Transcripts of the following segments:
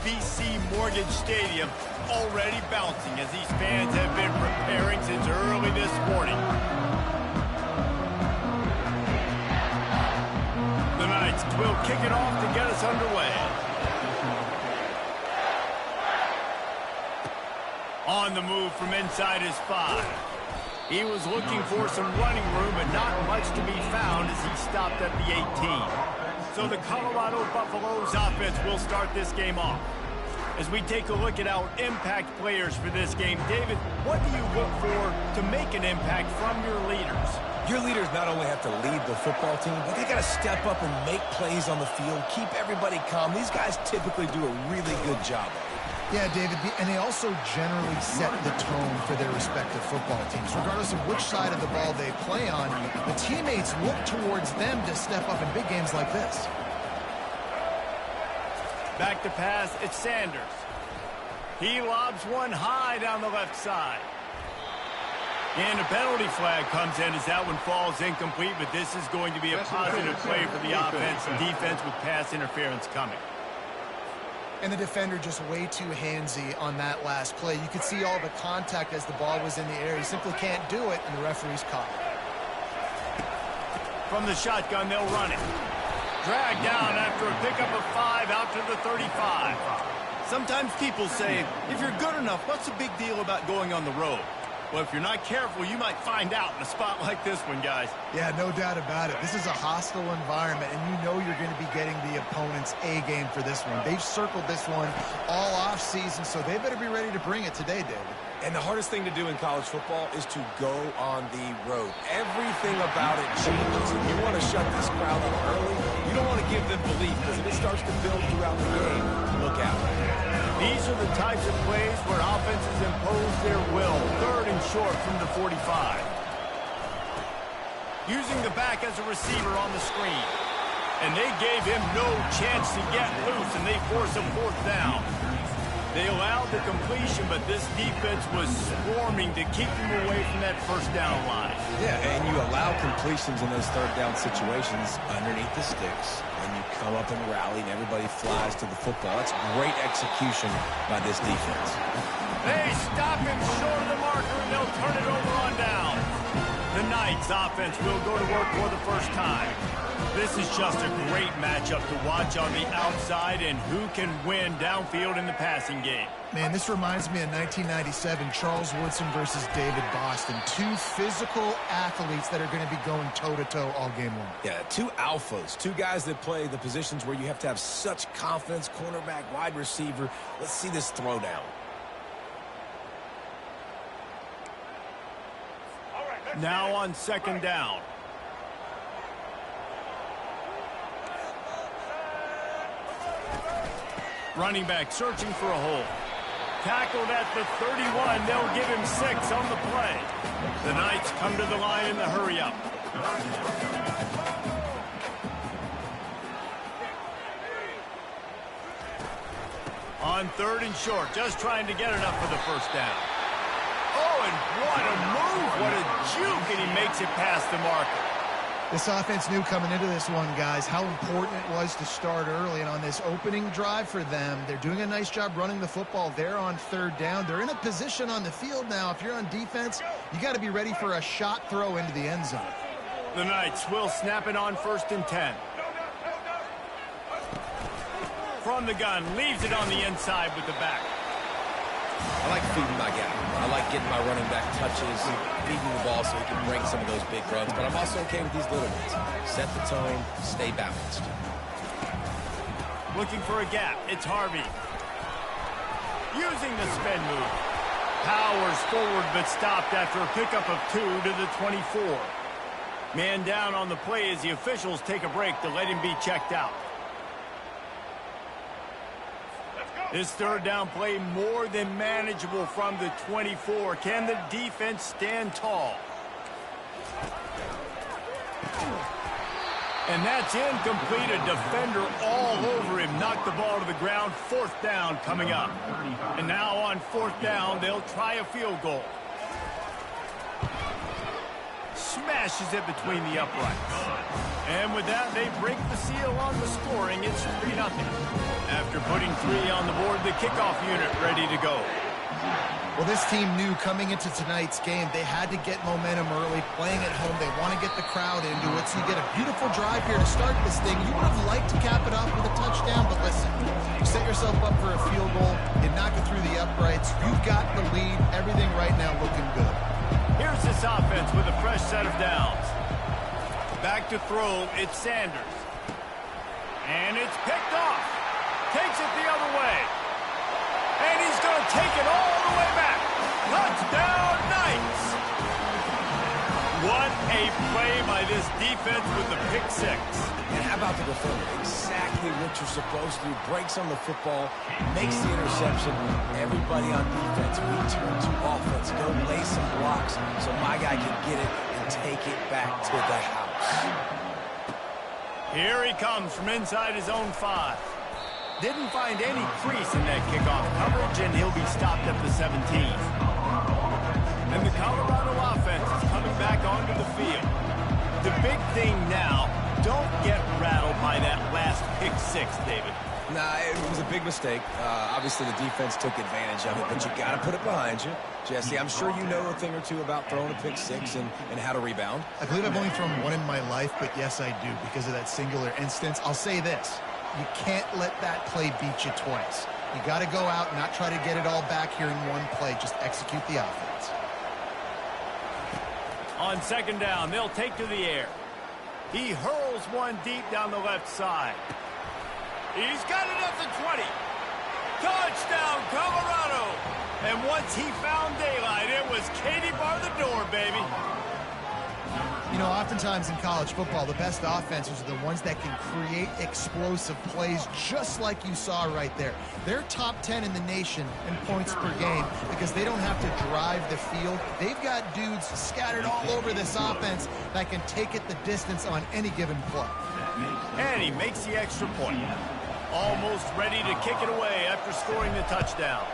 RBC Mortgage Stadium already bouncing as these fans have been preparing since early this morning. The Knights will kick it off to get us underway. On the move from inside his 5. He was looking for some running room, but not much to be found as he stopped at the 18. So the Colorado Buffaloes offense will start this game off. As we take a look at our impact players for this game, David, what do you look for to make an impact from your leaders? Your leaders not only have to lead the football team, but they got to step up and make plays on the field, keep everybody calm. These guys typically do a really good job of it. Yeah, David, and they also generally set the tone for their respective football teams. Regardless of which side of the ball they play on, the teammates look towards them to step up in big games like this. Back to pass, it's Sanders. He lobs one high down the left side. And a penalty flag comes in as that one falls incomplete, but this is going to be a positive play for the offense and defense with pass interference coming. And the defender just way too handsy on that last play. You could see all the contact as the ball was in the air. He simply can't do it, and the referee's caught it. From the shotgun, they'll run it. Dragged down after a pickup of 5 out to the 35. Sometimes people say, if you're good enough, what's the big deal about going on the road? Well, if you're not careful, you might find out in a spot like this one, guys. Yeah, no doubt about it. This is a hostile environment, and you know you're going to be getting the opponent's A game for this one. They've circled this one all off season, so they better be ready to bring it today, David. And the hardest thing to do in college football is to go on the road. Everything about it changes. If you want to shut this crowd up early, you don't want to give them belief, because if it starts to build throughout the game, look out. These are the types of plays where offenses impose their will. 3rd and short from the 45. Using the back as a receiver on the screen. And they gave him no chance to get loose, and they force a 4th down. They allowed the completion, but this defense was swarming to keep them away from that 1st down line. Yeah, and you allow completions in those 3rd down situations underneath the sticks, and you come up and rally, and everybody flies to the football. That's great execution by this defense. They stop him short of the marker, and they'll turn it over on down. The Knights offense will go to work for the first time. This is just a great matchup to watch on the outside and who can win downfield in the passing game. Man, this reminds me of 1997, Charles Woodson versus David Boston. 2 physical athletes that are going to be going toe-to-toe all game long. Yeah, 2 alphas, 2 guys that play the positions where you have to have such confidence, cornerback, wide receiver. Let's see this throwdown. Now on 2nd down. Running back searching for a hole. Tackled at the 31. They'll give him 6 on the play. The Knights come to the line in the hurry-up. On 3rd and short, just trying to get enough for the 1st down. Oh, and what a move. What a juke, and he makes it past the marker. This offense knew coming into this one, guys, how important it was to start early. And on this opening drive for them, they're doing a nice job running the football. They're on 3rd down. They're in a position on the field now. If you're on defense, you got to be ready for a shot throw into the end zone. The Knights will snap it on 1st and 10. From the gun, leaves it on the inside with the back. I like feeding my guy. I like getting my running back touches, feeding the ball so he can break some of those big runs. But I'm also okay with these little ones. Set the tone, stay balanced. Looking for a gap. It's Harvey. Using the spin move. Powers forward but stopped after a pickup of 2 to the 24. Man down on the play as the officials take a break to let him be checked out. This 3rd down play more than manageable from the 24. Can the defense stand tall? And that's incomplete. A defender all over him. Knocked the ball to the ground. 4th down coming up. And now on 4th down, they'll try a field goal. smashes it between the uprights. And with that, they break the seal on the scoring. It's 3-0. After putting 3 on the board, the kickoff unit ready to go. Well, this team knew coming into tonight's game they had to get momentum early. Playing at home, they want to get the crowd into it. So you get a beautiful drive here to start this thing. You would have liked to cap it off with a touchdown, but listen, you set yourself up for a field goal, you knock it through the uprights, you've got the lead, everything right now looking good. Here's this offense with a fresh set of downs. Back to throw, it's Sanders. And it's picked off. Takes it the other way. And he's going to take it all the way back. Touchdown, Knights! What a play by this defense with the pick six. And how about the defender? Exactly what you're supposed to do. Breaks on the football, makes the interception. Everybody on defense, we turn to offense. Go lay some blocks so my guy can get it and take it back to the house. Here he comes from inside his own 5. Didn't find any crease in that kickoff coverage, and he'll be stopped at the 17. And the Colorado offense is coming back onto the field. The big thing now, don't get rattled by that last pick 6, David. Nah, it was a big mistake. Obviously, the defense took advantage of it, but you got to put it behind you. Jesse, I'm sure you know a thing or two about throwing a pick 6 and how to rebound. I believe I've only thrown one in my life, but yes, I do because of that singular instance. I'll say this. You can't let that play beat you twice. You got to go out and not try to get it all back here in one play. Just execute the offense. On second down, they'll take to the air. He hurls one deep down the left side. He's got it at the 20. Touchdown, Colorado. And once he found daylight, it was Katie bar the door, baby. You know, oftentimes in college football, the best offenses are the ones that can create explosive plays just like you saw right there. They're top 10 in the nation in points per game because they don't have to drive the field. They've got dudes scattered all over this offense that can take it the distance on any given play. And he makes the extra point. Almost ready to kick it away after scoring the touchdown.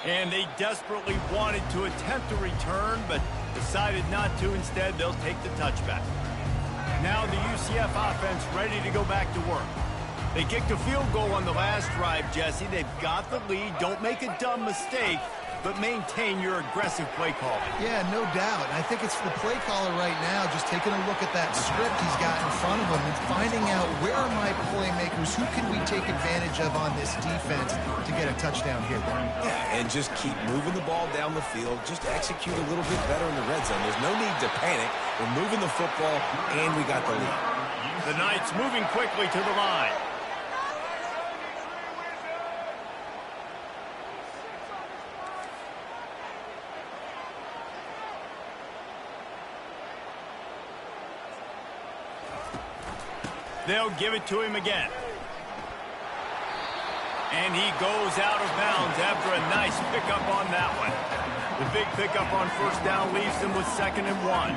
And they desperately wanted to attempt a return, but decided not to. Instead, they'll take the touchback. Now the UCF offense ready to go back to work. They kicked a field goal on the last drive, Jesse. They've got the lead. Don't make a dumb mistake, but maintain your aggressive play call. Yeah, no doubt. And I think it's the play caller right now just taking a look at that script he's got in front of him and finding out where are my playmakers, who can we take advantage of on this defense to get a touchdown here. Yeah, and just keep moving the ball down the field. Just execute a little bit better in the red zone. There's no need to panic. We're moving the football, and we got the lead. The Knights moving quickly to the line. They'll give it to him again. And he goes out of bounds after a nice pickup on that one. The big pickup on first down leaves him with 2nd and 1.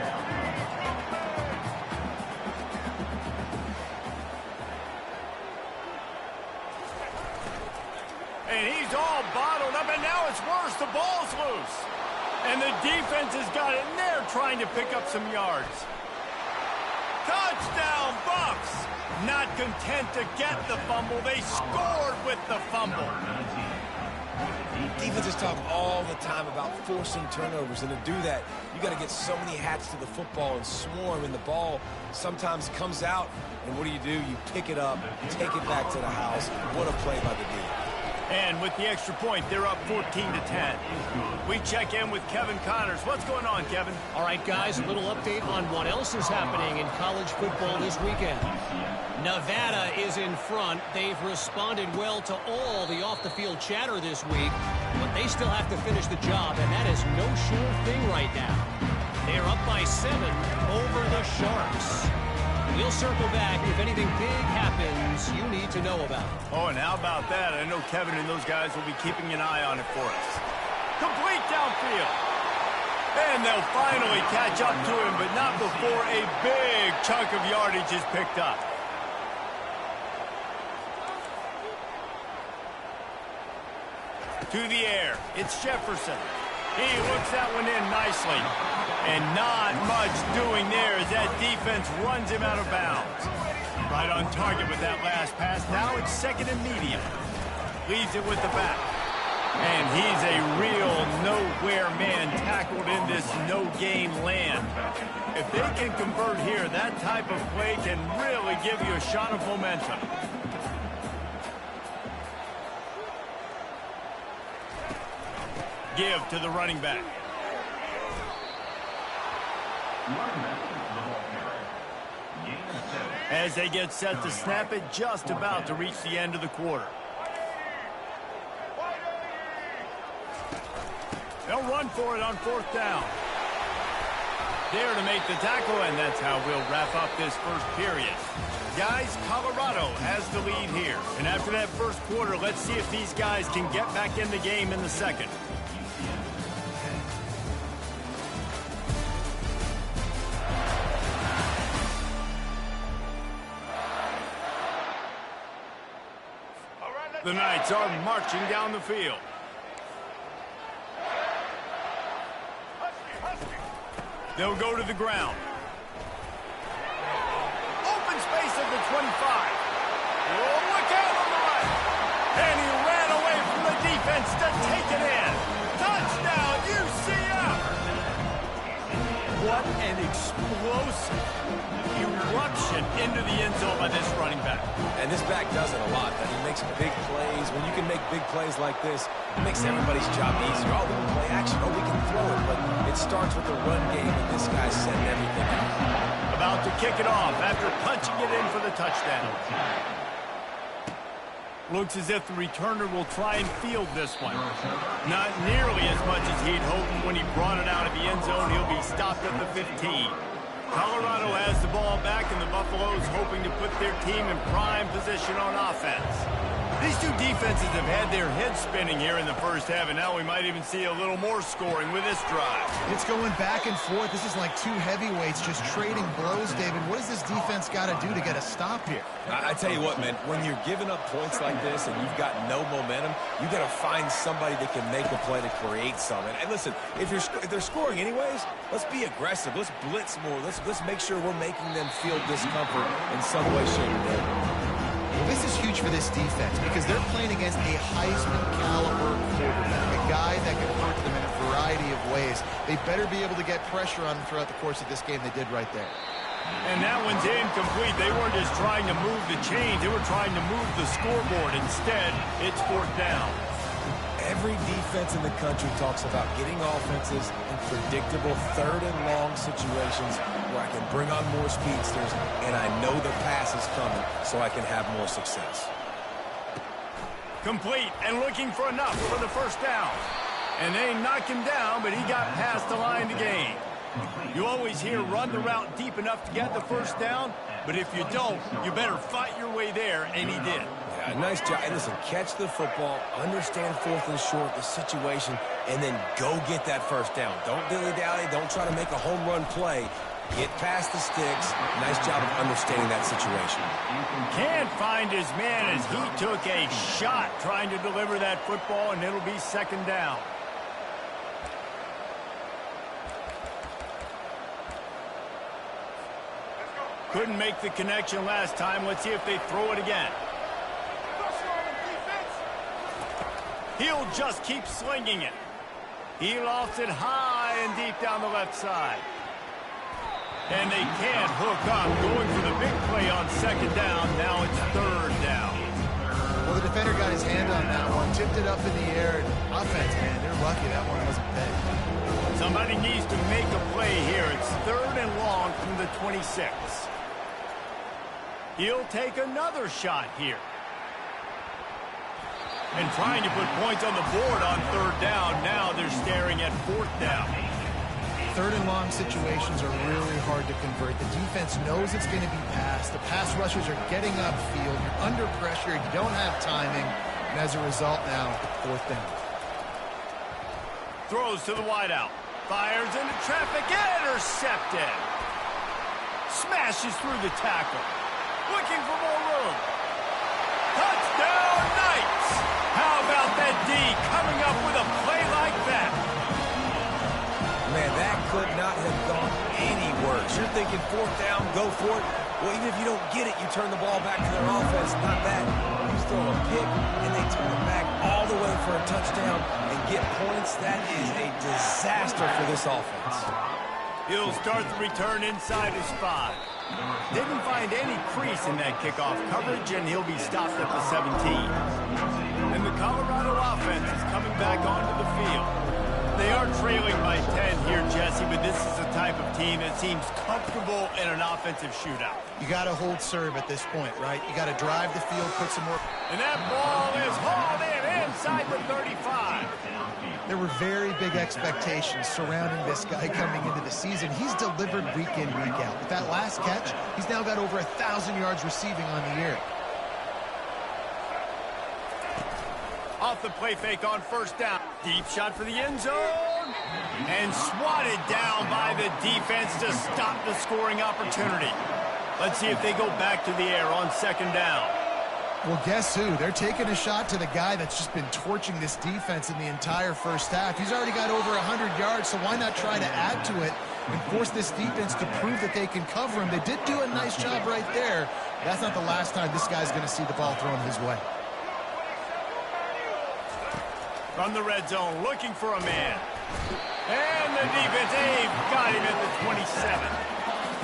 And he's all bottled up, and now it's worse. The ball's loose. And the defense has got it, and they're trying to pick up some yards. Touchdown, Buffs! Not content to get the fumble, they scored with the fumble. Defenses talk all the time about forcing turnovers, and to do that, you got to get so many hats to the football and swarm, and the ball sometimes comes out, and what do? You pick it up, take it back to the house. What a play by the D. And with the extra point, they're up 14-10. We check in with Kevin Connors. What's going on, Kevin? All right, guys, a little update on what else is happening in college football this weekend. Nevada is in front. They've responded well to all the off-the-field chatter this week, but they still have to finish the job, and that is no sure thing right now. They're up by 7 over the Sharks. We'll circle back if anything big happens you need to know about. Oh, and how about that? I know Kevin and those guys will be keeping an eye on it for us. Complete downfield. And they'll finally catch up to him, but not before a big chunk of yardage is picked up. To the air. It's Jefferson. He looks that one in nicely. And not much doing there as that defense runs him out of bounds. Right on target with that last pass. Now it's second and medium. Leaves it with the back. And he's a real nowhere man tackled in this no-gain land. If they can convert here, that type of play can really give you a shot of momentum. Give to the running back. As they get set to snap it, just about to reach the end of the quarter. They'll run for it on fourth down. There to make the tackle, and that's how we'll wrap up this first period. Guys, Colorado has the lead here. And after that first quarter, let's see if these guys can get back in the game in the second. The Knights are marching down the field. They'll go to the ground. Open space at the 25. Oh, look out on the right. And he ran away from the defense to take it in. Touchdown, UCF! What an explosive eruption into the end zone by this running back. And this back does it a lot. That he makes big plays. When you can make big plays like this, it makes everybody's job easier. Oh, we can play action. Oh, we can throw it. But it starts with the run game, and this guy's setting everything up. About to kick it off after punching it in for the touchdown. Looks as if the returner will try and field this one. Not nearly as much as he'd hoped. When he brought it out of the end zone, he'll be stopped at the 15. Colorado has the ball back, and the Buffaloes hoping to put their team in prime position on offense. These two defenses have had their heads spinning here in the first half, and now we might even see a little more scoring with this drive. It's going back and forth. This is like two heavyweights just trading blows, David. What does this defense got to do to get a stop here? I tell you what, man, when you're giving up points like this and you've got no momentum, you got to find somebody that can make a play to create something. And listen, if they're scoring anyways, let's be aggressive. Let's blitz more. Let's make sure we're making them feel discomfort in some way, shape, or form. This is huge for this defense because they're playing against a Heisman-caliber quarterback, a guy that can hurt them in a variety of ways. They better be able to get pressure on them throughout the course of this game. They did right there. And that one's incomplete. They weren't just trying to move the chains. They were trying to move the scoreboard. Instead, it's fourth down. Every defense in the country talks about getting offenses in predictable third and long situations where I can bring on more speedsters and I know the pass is coming so I can have more success. Complete and looking for enough for the first down. And they knocked him down, but he got past the line to gain. You always hear run the route deep enough to get the first down, but if you don't, you better fight your way there, and he did. Yeah, nice job. And listen, catch the football, understand fourth and short, the situation, and then go get that first down. Don't dilly-dally. Don't try to make a home run play. Get past the sticks. Nice job of understanding that situation. Can't find his man as he took a shot trying to deliver that football, and it'll be second down. Couldn't make the connection last time. Let's see if they throw it again. He'll just keep slinging it. He lofts it high and deep down the left side. And they can't hook up. Going for the big play on second down. Now it's third down. Well, the defender got his hand on that one, tipped it up in the air. Offense, man, they're lucky that one wasn't big. Somebody needs to make a play here. It's third and long from the 26. He'll take another shot here. And trying to put points on the board on third down. Now they're staring at fourth down. Third and long situations are really hard to convert. The defense knows it's going to be passed. The pass rushers are getting upfield. You're under pressure. You don't have timing. And as a result now, fourth down. Throws to the wideout. Fires into traffic. Intercepted. Smashes through the tackle. Looking for more room. Touchdown, Knights! How about that D coming up with a play like that? thinking fourth down, go for it. Well, even if you don't get it, you turn the ball back to their offense. Not that. You throw a pick, and they turn it back all the way for a touchdown and get points. That is a disaster for this offense. He'll start the return inside his 5. Didn't find any crease in that kickoff coverage, and he'll be stopped at the 17. And the Colorado offense is coming back onto the field. They are trailing by 10 here, Jesse, but this is the type of team that seems comfortable in an offensive shootout. You got to hold serve at this point, right? You got to drive the field, put some more. And that ball is hauled in inside the 35. There were very big expectations surrounding this guy coming into the season. He's delivered week in, week out. With that last catch, he's now got over 1,000 yards receiving on the year. Off the play fake on first down. Deep shot for the end zone. And swatted down by the defense to stop the scoring opportunity. Let's see if they go back to the air on second down. Well, guess who? They're taking a shot to the guy that's just been torching this defense in the entire first half. He's already got over 100 yards, so why not try to add to it and force this defense to prove that they can cover him? They did do a nice job right there. That's not the last time this guy's going to see the ball thrown his way. From the red zone, looking for a man. And the defense, they've got him at the 27.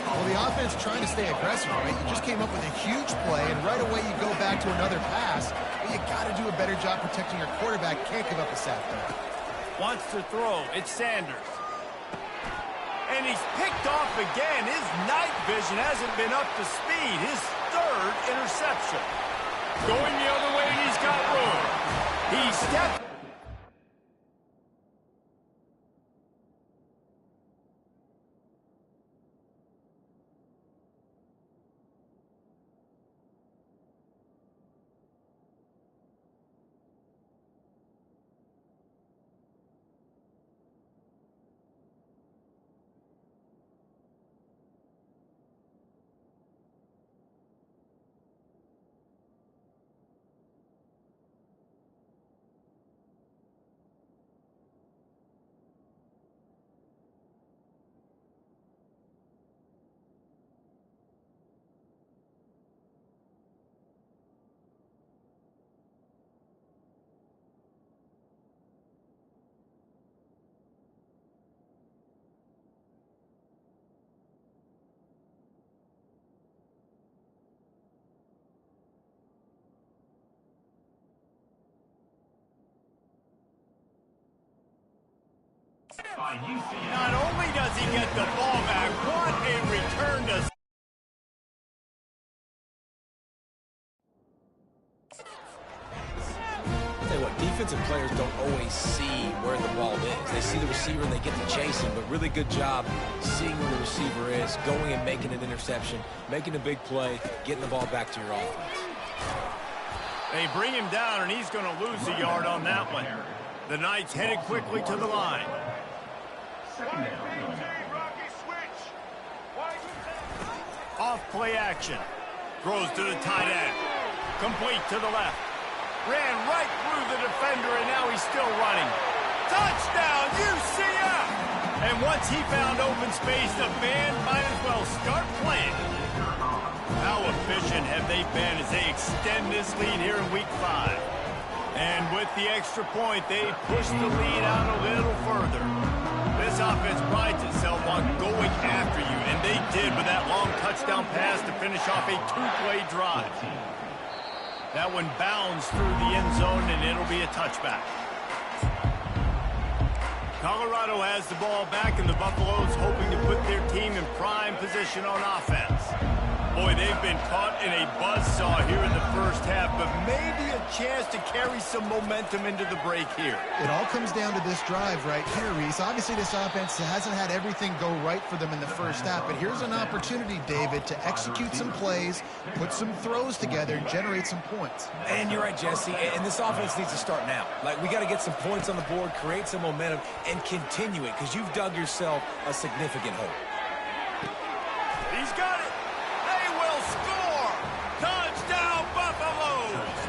Well, the offense trying to stay aggressive, right? You just came up with a huge play, and right away you go back to another pass. But you got to do a better job protecting your quarterback. Can't give up a sack there. Wants to throw. It's Sanders. And he's picked off again. His night vision hasn't been up to speed. His third interception. Going the other way, and he's got room. He stepped. Not only does he get the ball back, what a return to... I'll tell you what, defensive players don't always see where the ball is. They see the receiver and they get to chase him, but really good job seeing where the receiver is, going and making an interception, making a big play, getting the ball back to your offense. They bring him down, and he's going to lose a yard on that one. The Knights headed quickly to the line. Off play action. Throws to the tight end. Complete to the left. Ran right through the defender, and now he's still running. Touchdown, UCF! And once he found open space, the band might as well start playing. How efficient have they been as they extend this lead here in Week 5? And with the extra point, they push the lead out a little further. This offense prides itself on going after you, and they did with that long touchdown pass to finish off a two-play drive. That one bounds through the end zone, and it'll be a touchback. Colorado has the ball back, and the Buffaloes hoping to put their team in prime position on offense. Boy, they've been caught in a buzzsaw here in the first half, but maybe a chance to carry some momentum into the break here. It all comes down to this drive right here, Reese. Obviously, this offense hasn't had everything go right for them in the first half, but here's an opportunity, David, to execute some plays, put some throws together, and generate some points. And you're right, Jesse, and this offense needs to start now. Like, we got to get some points on the board, create some momentum, and continue it, because you've dug yourself a significant hole. He's got it. They will score. Touchdown, Buffaloes.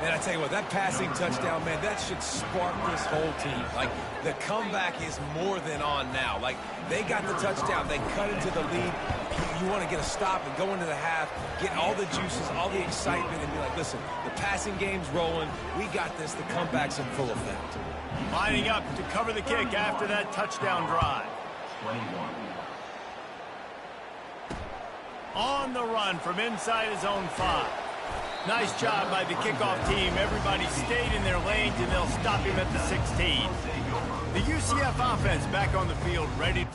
And I tell you what, that passing touchdown, man, that should spark this whole team. Like, the comeback is more than on now. Like, they got the touchdown. They cut into the lead. You want to get a stop and go into the half, get all the juices, all the excitement, and be like, listen, the passing game's rolling. We got this. The comeback's in full effect. Lining up to cover the kick after that touchdown drive. 21. On the run from inside his own 5. Nice job by the kickoff team. Everybody stayed in their lanes, and they'll stop him at the 16. The UCF offense back on the field, ready.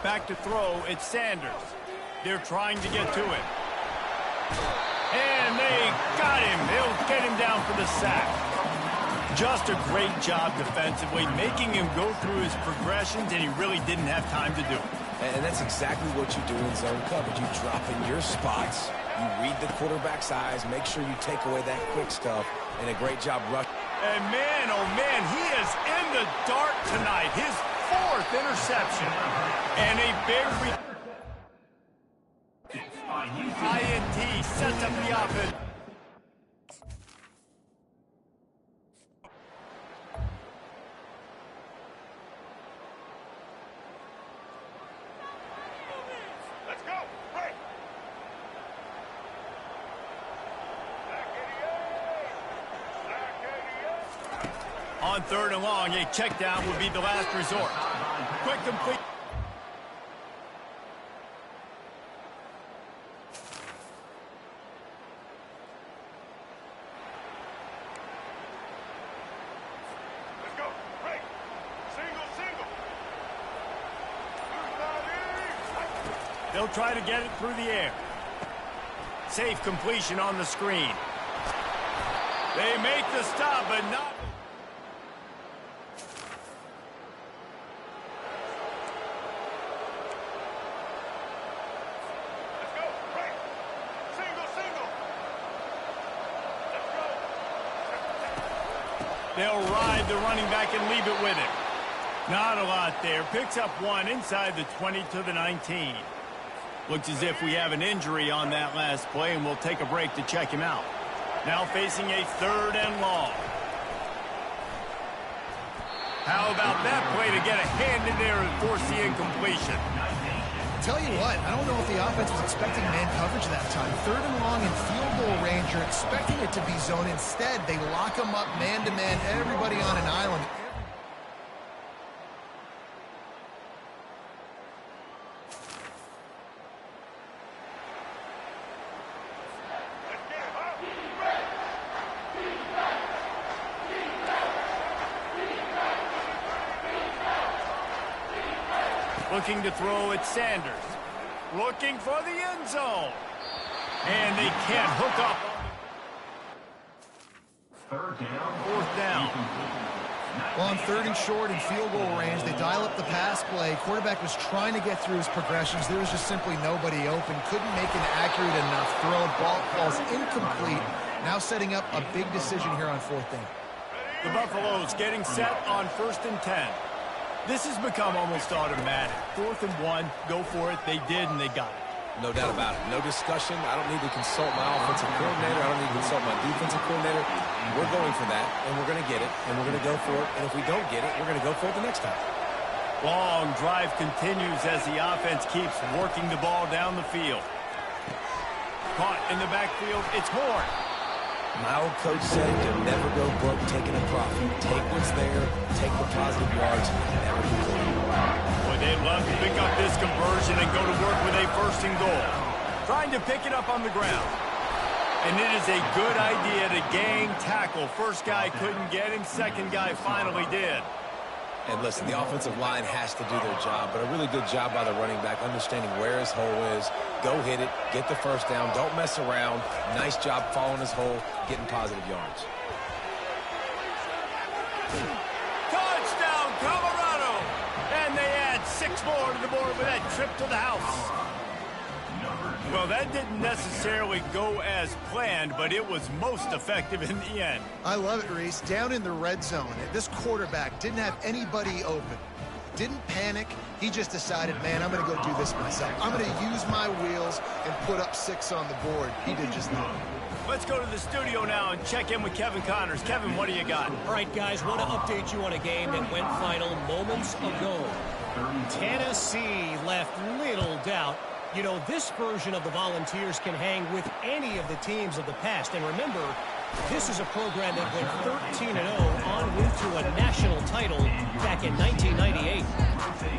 Back to throw, it's Sanders. They're trying to get to it. And they got him. They'll get him down for the sack. Just a great job defensively, making him go through his progressions, and he really didn't have time to do it. And that's exactly what you do in zone coverage. You drop in your spots, you read the quarterback's eyes, make sure you take away that quick stuff, and a great job rushing. And man, oh man, he is in the dark tonight. His 4th interception. And a big INT sets up the offense. Let's go. Right. On 3rd and long, a check down would be the last resort. Quick complete. Let's go. Right. Single. They'll try to get it through the air. Safe completion on the screen. They make the stop, but not. Let's go. Right. Single. Let's go. They'll ride the running back and leave it with him. Not a lot there. Picks up 1 inside the 20 to the 19. Looks as if we have an injury on that last play, and we'll take a break to check him out. Now facing a 3rd and long. How about that play to get a hand in there and force the incompletion? Tell you what, I don't know if the offense was expecting man coverage that time. 3rd and long in field goal range, you're expecting it to be zone. Instead, they lock them up man-to-man, everybody on an island. Looking to throw at Sanders. Looking for the end zone. And they can't hook up. 3rd down. 4th down. Well, on 3rd and short in field goal range, they dial up the pass play. Quarterback was trying to get through his progressions. There was just simply nobody open. Couldn't make an accurate enough throw. Ball falls incomplete. Now setting up a big decision here on 4th down. The Buffaloes getting set on 1st and 10. This has become almost automatic. 4th and 1, go for it. They did, and they got it. No doubt about it. No discussion. I don't need to consult my offensive coordinator. I don't need to consult my defensive coordinator. We're going for that, and we're going to get it, and we're going to go for it. And if we don't get it, we're going to go for it the next time. Long drive continues as the offense keeps working the ball down the field. Caught in the backfield, it's Horn. My old coach said you'll never go broke taking a profit. Take what's there, take the positive yards, and never complain. Boy, they'd love to pick up this conversion and go to work with a 1st and goal. Trying to pick it up on the ground. And it is a good idea to gang tackle. First guy couldn't get him, second guy finally did. And listen, the offensive line has to do their job, but a really good job by the running back, understanding where his hole is. Go hit it, get the first down, don't mess around. Nice job following his hole, getting positive yards. Touchdown, Colorado! And they add 6 more to the board with that trip to the house. Well, that didn't necessarily go as planned, but it was most effective in the end. I love it, Reese. Down in the red zone, this quarterback didn't have anybody open. Didn't panic. He just decided, man, I'm going to go do this myself. I'm going to use my wheels and put up 6 on the board. He did just that. Let's go to the studio now and check in with Kevin Connors. Kevin, what do you got? All right, guys, want to update you on a game that went final moments ago. Tennessee left little doubt. You know, this version of the Volunteers can hang with any of the teams of the past. And remember, this is a program that went 13-0 en route to a national title back in 1998.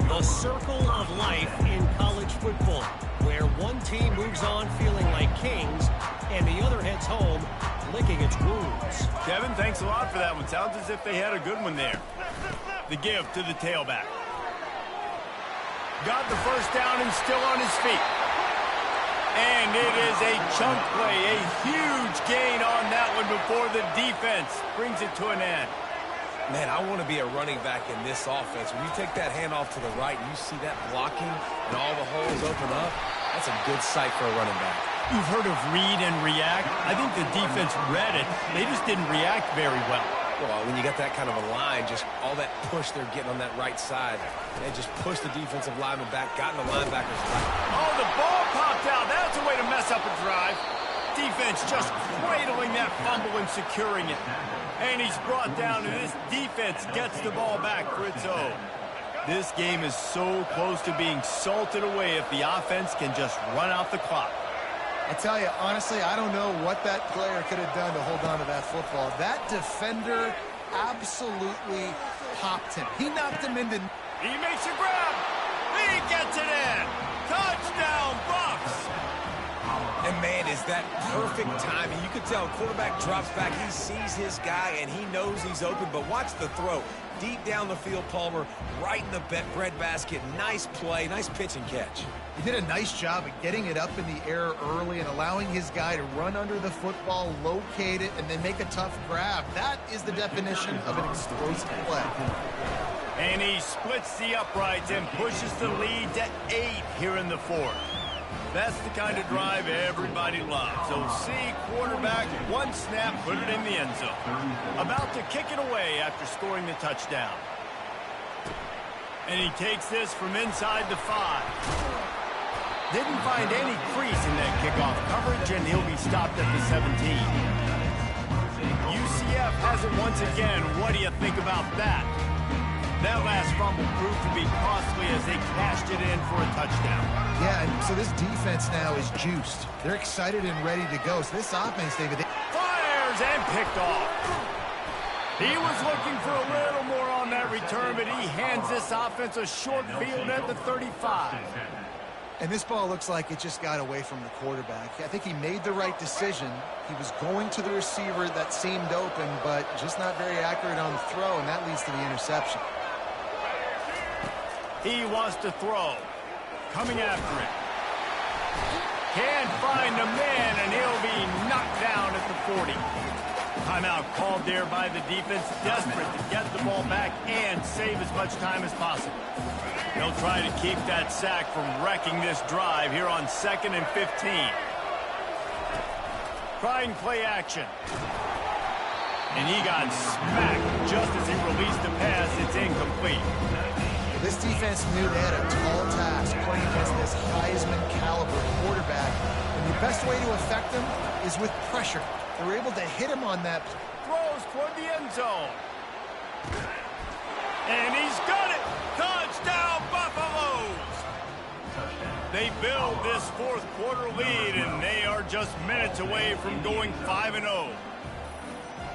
The circle of life in college football, where one team moves on feeling like kings and the other heads home licking its wounds. Kevin, thanks a lot for that one. Sounds as if they had a good one there. The give to the tailback. Got the first down and still on his feet. And it is a chunk play, a huge gain on that one before the defense brings it to an end. Man, I want to be a running back in this offense. When you take that handoff to the right and you see that blocking and all the holes open up, that's a good sight for a running back. You've heard of read and react. I think the defense read it. They just didn't react very well. Well, when you get that kind of a line, just all that push they're getting on that right side, they just push the defensive lineman back, got in the linebacker's lap. Oh, the ball popped out. That's a way to mess up a drive. Defense just cradling that fumble and securing it. And he's brought down, and this defense gets the ball back for its own. This game is so close to being salted away if the offense can just run out the clock. I tell you, honestly, I don't know what that player could have done to hold on to that football. That defender absolutely popped him. He knocked him into... He makes a grab. He gets it in. Touchdown, Buffs. And, man, is that perfect timing. You could tell quarterback drops back. He sees his guy, and he knows he's open. But watch the throw. Deep down the field, Palmer, right in the breadbasket. Nice play, nice pitch and catch. He did a nice job of getting it up in the air early and allowing his guy to run under the football, locate it, and then make a tough grab. That is the definition of an explosive play. And he splits the uprights and pushes the lead to 8 here in the 4th. That's the kind of drive everybody loves. So see quarterback, one snap, put it in the end zone. About to kick it away after scoring the touchdown. And he takes this from inside the 5. Didn't find any crease in that kickoff coverage, and he'll be stopped at the 17. UCF has it once again. What do you think about that? That last fumble proved to be costly as they cashed it in for a touchdown. Yeah, and so this defense now is juiced. They're excited and ready to go. So this offense, David... Fires and picked off. He was looking for a little more on that return, but he hands this offense a short field at the 35. And this ball looks like it just got away from the quarterback. I think he made the right decision. He was going to the receiver that seemed open, but just not very accurate on the throw, and that leads to the interception. He wants to throw. Coming after it. Can't find a man, and he'll be knocked down at the 40. Timeout called there by the defense, desperate to get the ball back and save as much time as possible. They'll try to keep that sack from wrecking this drive here on 2nd and 15. Trying play action. And he got smacked just as he released the pass. It's incomplete. This defense knew they had a tall task playing against this Heisman caliber quarterback. And the best way to affect him is with pressure. They were able to hit him on that. Throws toward the end zone. And he's got it. Touchdown, Buffaloes. They build this 4th quarter lead, and they are just minutes away from going 5-0.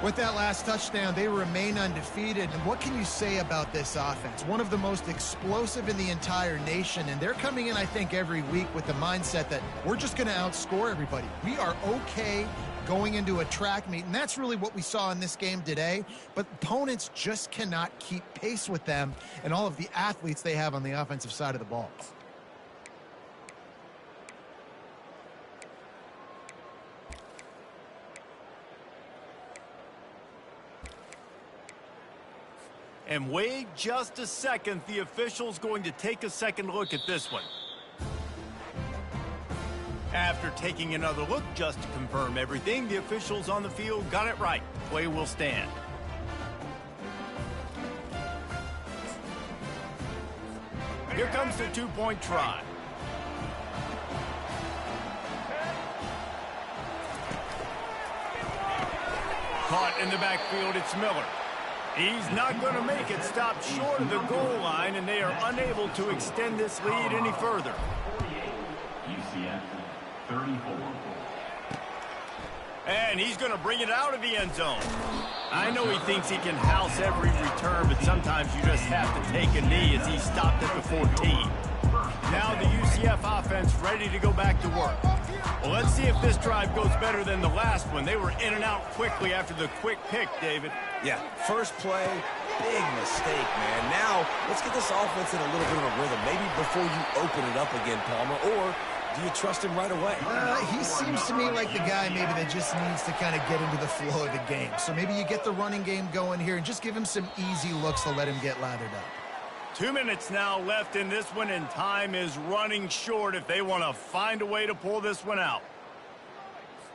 With that last touchdown, they remain undefeated. And what can you say about this offense? One of the most explosive in the entire nation. And they're coming in, I think, every week with the mindset that we're just going to outscore everybody. We are okay going into a track meet, and that's really what we saw in this game today. But opponents just cannot keep pace with them and all of the athletes they have on the offensive side of the ball. And wait just a second. The official's going to take a second look at this one. After taking another look just to confirm everything, the officials on the field got it right. Play will stand. Here comes the two-point try. Caught in the backfield, it's Miller. He's not going to make it. Stopped short of the goal line, and they are unable to extend this lead any further. 48, UCF 34. And he's going to bring it out of the end zone. I know he thinks he can house every return, but sometimes you just have to take a knee as he stopped at the 14. Now the UCF offense ready to go back to work. Well, let's see if this drive goes better than the last one. They were in and out quickly after the quick pick, David. Yeah, first play, big mistake, man. Now, let's get this offense in a little bit of a rhythm. Maybe before you open it up again, Palmer, or do you trust him right away? He seems to me like the guy maybe that just needs to kind of get into the flow of the game. So maybe you get the running game going here and just give him some easy looks to let him get lathered up. 2 minutes now left in this one, and time is running short if they want to find a way to pull this one out.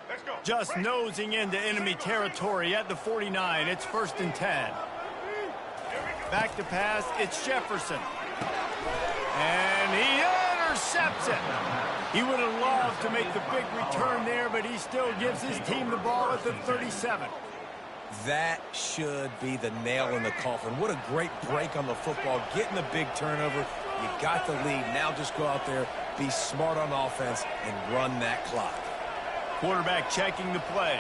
Let's go. Just nosing into enemy territory at the 49. It's 1st and 10. Back to pass. It's Jefferson. And he intercepts it. He would have loved to make the big return there, but he still gives his team the ball at the 37. That should be the nail in the coffin. What a great break on the football. Getting the big turnover. You got the lead. Now just go out there, be smart on offense, and run that clock. Quarterback checking the play.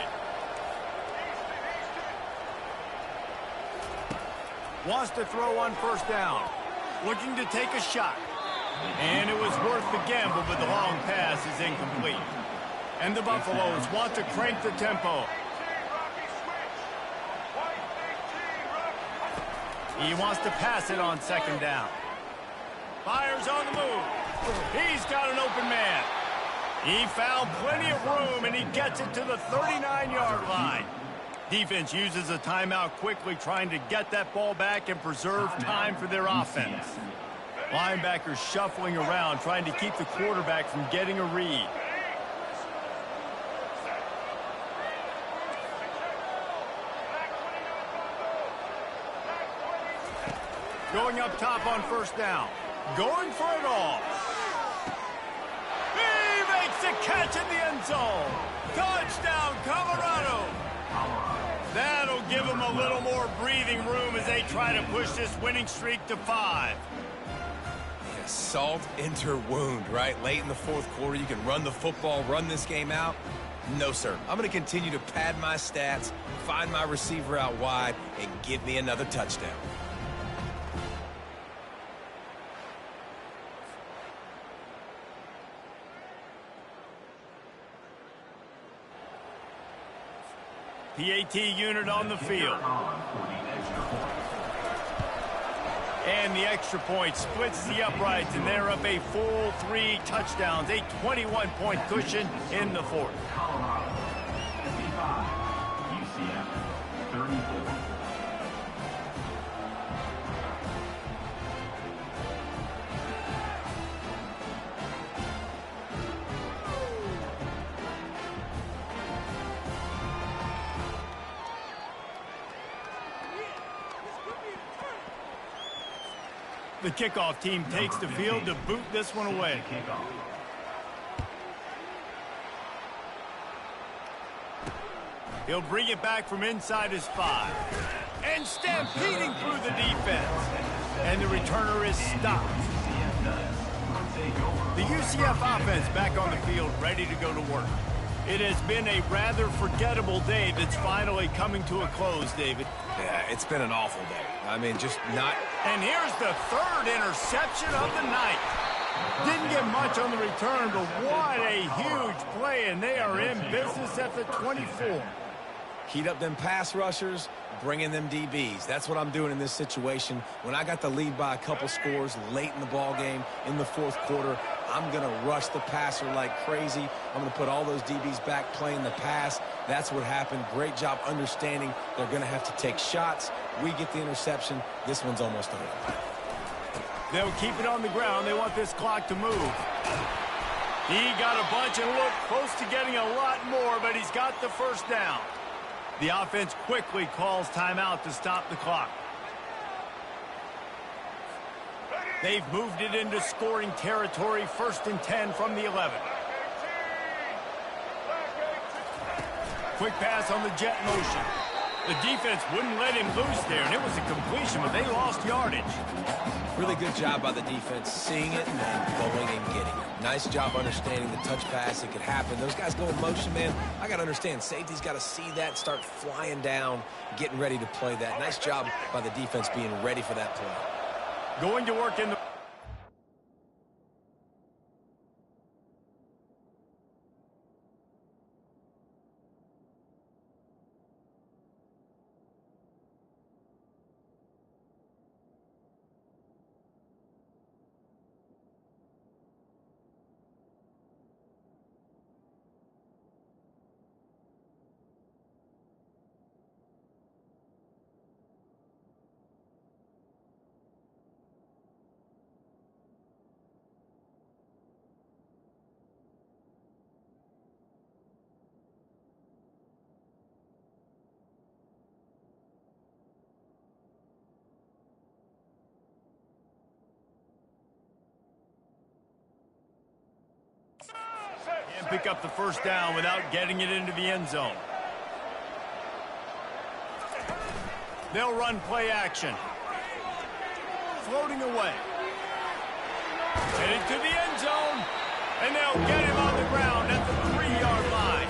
Wants to throw on 1st down. Looking to take a shot. And it was worth the gamble, but the long pass is incomplete. And the Buffaloes want to crank the tempo. He wants to pass it on 2nd down. Fires on the move. He's got an open man. He found plenty of room, and he gets it to the 39-yard line. Defense uses a timeout quickly, trying to get that ball back and preserve time for their offense. Linebackers shuffling around, trying to keep the quarterback from getting a read. Going up top on 1st down. Going for it all. He makes the catch in the end zone. Touchdown, Colorado. That'll give them a little more breathing room as they try to push this winning streak to 5. Yeah, salt into wound, right? Late in the 4th quarter, you can run the football, run this game out. No, sir. I'm going to continue to pad my stats, find my receiver out wide, and give me another touchdown. PAT unit on the field. And the extra point splits the uprights, and they're up a full 3 touchdowns, a 21-point cushion in the 4th. Colorado 55, UCF 34. The kickoff team takes the field to boot this one away. He'll bring it back from inside his 5. And stampeding through the defense. And the returner is stopped. The UCF offense back on the field, ready to go to work. It has been a rather forgettable day that's finally coming to a close, David. Yeah, it's been an awful day. I mean, just not... And here's the 3rd interception of the night. Didn't get much on the return, but what a huge play, and they are in business at the 24. Heat up them pass rushers, bring in them DBs. That's what I'm doing in this situation. When I got the lead by a couple scores late in the ball game in the fourth quarter, I'm going to rush the passer like crazy. I'm going to put all those DBs back playing the pass. That's what happened. Great job understanding they're going to have to take shots. We get the interception. This one's almost over. They'll keep it on the ground. They want this clock to move. He got a bunch and looked close to getting a lot more, but he's got the first down. The offense quickly calls timeout to stop the clock. They've moved it into scoring territory, 1st and 10 from the 11. Quick pass on the jet motion. The defense wouldn't let him loose there, and it was a completion, but they lost yardage. Really good job by the defense, seeing it and then going and getting it. Nice job understanding the touch pass. It could happen. Those guys go in motion, man. I got to understand, safety's got to see that, start flying down, getting ready to play that. Nice job by the defense being ready for that play. Going to work in the... And pick up the first down without getting it into the end zone. They'll run play action. Floating away. Headed to the end zone. And they'll get him on the ground at the 3-yard line.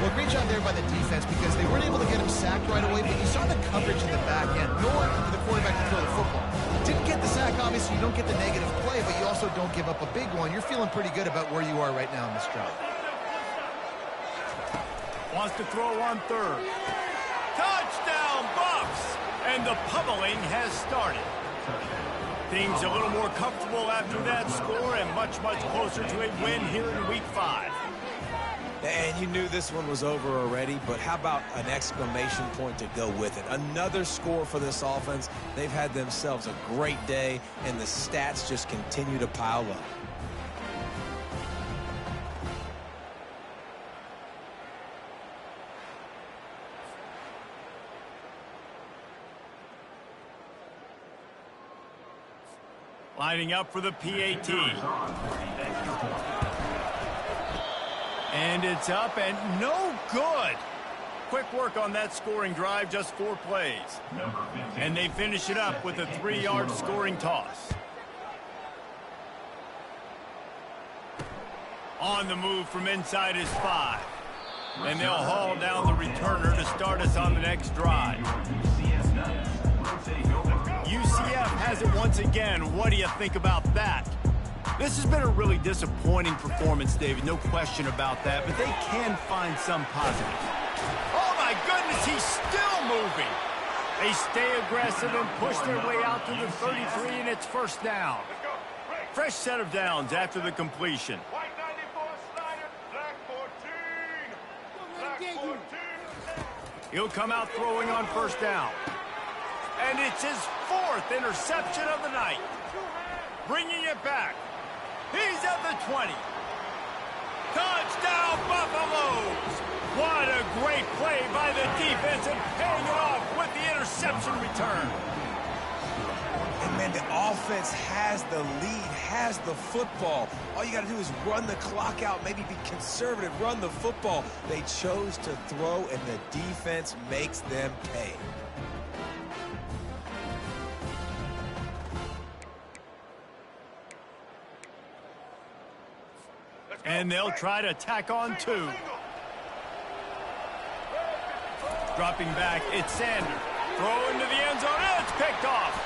Well, great job there by the defense because they weren't able to get him sacked right away, but you saw the coverage in the back end, nor for the quarterback to throw the football. Didn't get the sack, obviously, you don't get the negative play, but you also don't give up a big one. You're feeling pretty good about where you are right now in this drive. Wants to throw on 3rd. Touchdown, Buffs! And the pummeling has started. Things a little more comfortable after that score and much, much closer to a win here in Week 5. And you knew this one was over already, but how about an exclamation point to go with it? Another score for this offense. They've had themselves a great day, and the stats just continue to pile up. Lining up for the PAT. And it's up and no good. Quick work on that scoring drive, just 4 plays. And they finish it up with a 3-yard scoring toss. On the move from inside his 5. And they'll haul down the returner to start us on the next drive. UCF has it once again. What do you think about that? This has been a really disappointing performance, David. No question about that, but they can find some positive. Oh, my goodness, he's still moving. They stay aggressive and push their way out to the 33, and it's first down. Fresh set of downs after the completion. White 94, Snyder, black 14. Black 14. He'll come out throwing on first down. And it's his 4th interception of the night. Bringing it back. He's at the 20. Touchdown, Buffaloes! What a great play by the defense and paying it off with the interception return. And, man, the offense has the lead, has the football. All you got to do is run the clock out, maybe be conservative, run the football. They chose to throw, and the defense makes them pay. And they'll try to tack on 2. Dropping back, it's Sander. Throw into the end zone, and it's picked off.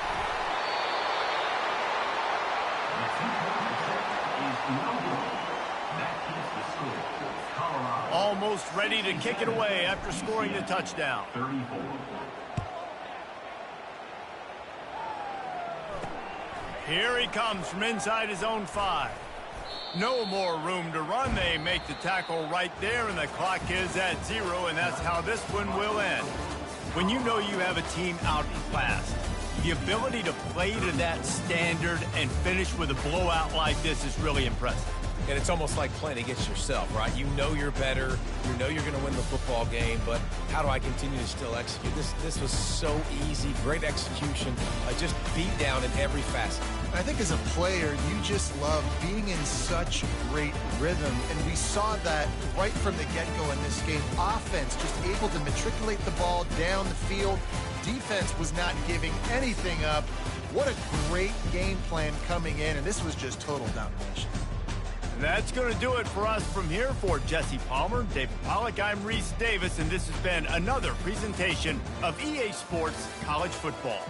is no good. That keeps the score. Colorado. Almost ready to kick it away after scoring the touchdown. 34. Here he comes from inside his own 5. No more room to run. They make the tackle right there, and the clock is at 0, and that's how this one will end. When you know you have a team outclassed, the ability to play to that standard and finish with a blowout like this is really impressive. And it's almost like playing against yourself, right? You know you're better. You know you're going to win the football game, but how do I continue to still execute? This was so easy. Great execution. Just beat down in every facet. I think as a player, you just love being in such great rhythm, and we saw that right from the get-go in this game. Offense just able to matriculate the ball down the field. Defense was not giving anything up. What a great game plan coming in, and this was just total domination. And that's going to do it for us from here. For Jesse Palmer, David Pollack, I'm Reese Davis, and this has been another presentation of EA Sports College Football.